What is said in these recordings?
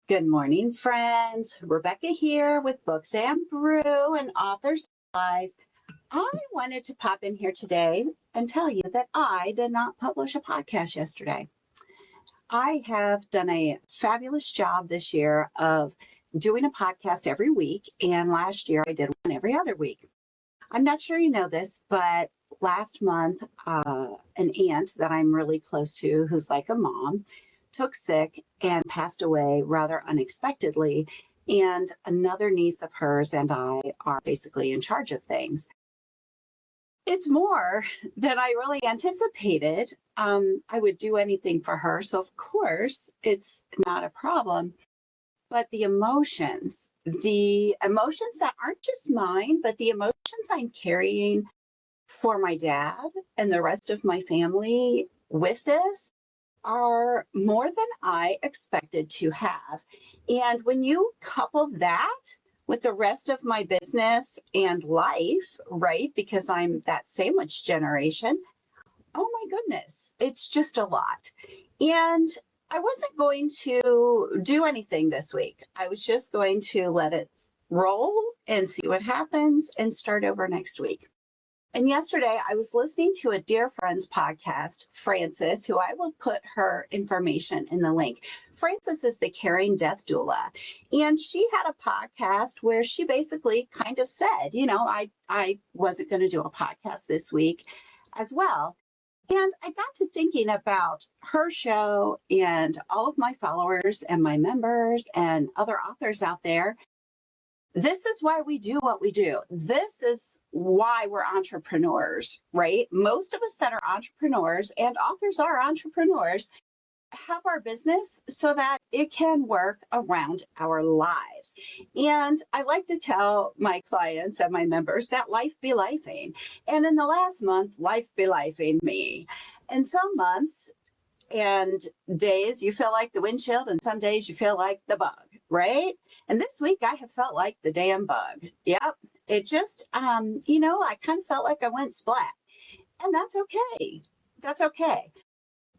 Good morning, friends. Rebecca here with Books and Brew and Author's Eyes. I wanted to pop in here today and tell you that I did not publish a podcast yesterday. I have done a fabulous job this year of doing a podcast every week, and last year I did one every other week. I'm not sure you know this, but last month, an aunt that I'm really close to, who's like a mom, took sick and passed away rather unexpectedly. And another niece of hers and I are basically in charge of things. It's more than I really anticipated. I would do anything for her. So, of course, it's not a problem. But the emotions that aren't just mine, but the emotions I'm carrying for my dad and the rest of my family with this are more than I expected to have. And when you couple that with the rest of my business and life, right? Because I'm that sandwich generation, oh my goodness, it's just a lot. And I wasn't going to do anything this week. I was just going to let it roll and see what happens and start over next week. And yesterday I was listening to a dear friend's podcast, Frances, who I will put her information in the link. Frances is the caring death doula. And she had a podcast where she basically kind of said, I wasn't going to do a podcast this week as well. And I got to thinking about her show and all of my followers and my members and other authors out there. This is why we do what we do. This is why we're entrepreneurs, right? Most of us that are entrepreneurs and authors are entrepreneurs have our business so that it can work around our lives. And I like to tell my clients and my members that life be lifing. And in the last month, life be lifing me. And some months and days you feel like the windshield, and some days you feel like the bug, right? And this week I have felt like the damn bug. Yep. It just, I kind of felt like I went splat. And that's okay. That's okay.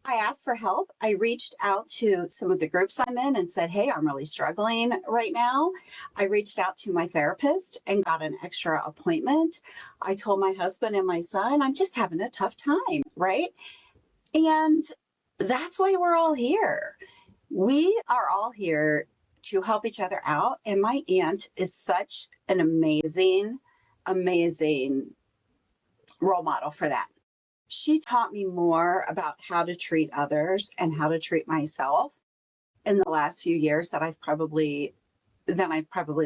I asked for help. I reached out to some of the groups I'm in and said, hey, I'm really struggling right now. I reached out to my therapist and got an extra appointment. I told my husband and my son, I'm just having a tough time, right? And that's why we're all here. We are all here to help each other out. And my aunt is such an amazing, amazing role model for that. She taught me more about how to treat others and how to treat myself in the last few years than I've probably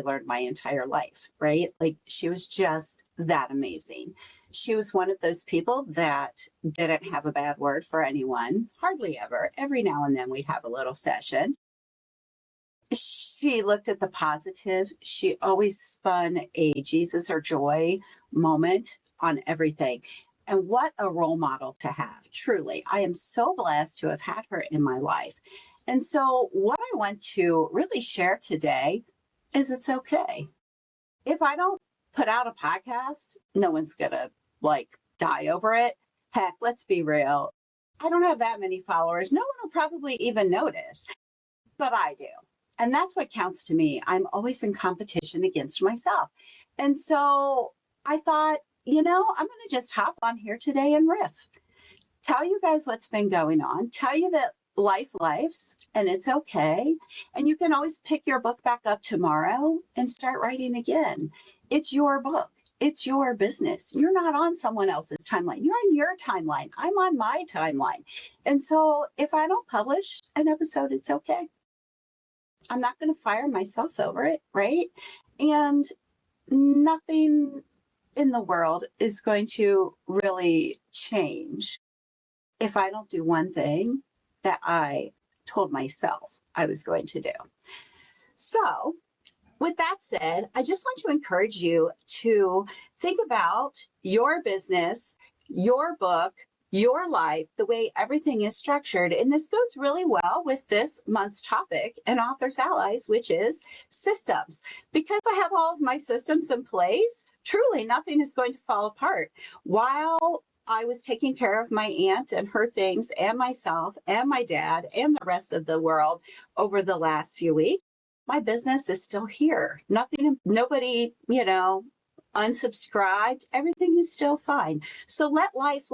learned my entire life, right? Like, she was just that amazing. She was one of those people that didn't have a bad word for anyone, hardly ever. Every now and then we'd have a little session. She looked at the positive. She always spun a Jesus or joy moment on everything. And what a role model to have, truly. I am so blessed to have had her in my life. And so what I want to really share today is it's okay. If I don't put out a podcast, no one's going to die over it. Heck, let's be real. I don't have that many followers. No one will probably even notice, but I do. And that's what counts to me. I'm always in competition against myself. And so I thought, I'm going to just hop on here today and riff. Tell you guys what's been going on. Tell you that life's and it's okay. And you can always pick your book back up tomorrow and start writing again. It's your book. It's your business. You're not on someone else's timeline. You're on your timeline. I'm on my timeline. And so if I don't publish an episode, it's okay. I'm not going to fire myself over it, right? And nothing in the world is going to really change if I don't do one thing that I told myself I was going to do. So with that said, I just want to encourage you to think about your business, your book, your life, the way everything is structured. And this goes really well with this month's topic and Authors Allies, which is systems. Because I have all of my systems in place, truly nothing is going to fall apart. While I was taking care of my aunt and her things and myself and my dad and the rest of the world over the last few weeks, my business is still here. Nobody, unsubscribed. Everything is still fine. So let life.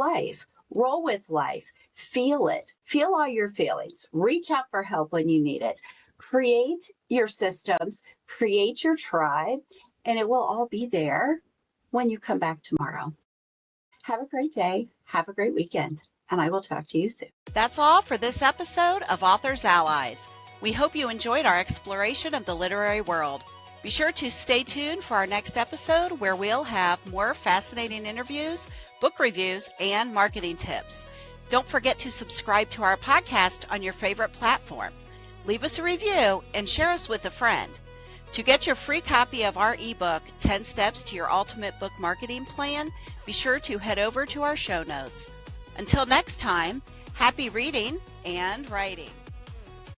Roll with life. Feel it. Feel all your feelings. Reach out for help when you need it. Create your systems, create your tribe, and it will all be there when you come back tomorrow. Have a great day. Have a great weekend. And I will talk to you soon. That's all for this episode of Authors Allies. We hope you enjoyed our exploration of the literary world. Be sure to stay tuned for our next episode where we'll have more fascinating interviews, book reviews, and marketing tips. Don't forget to subscribe to our podcast on your favorite platform. Leave us a review and share us with a friend. To get your free copy of our ebook, 10 Steps to Your Ultimate Book Marketing Plan, be sure to head over to our show notes. Until next time, happy reading and writing.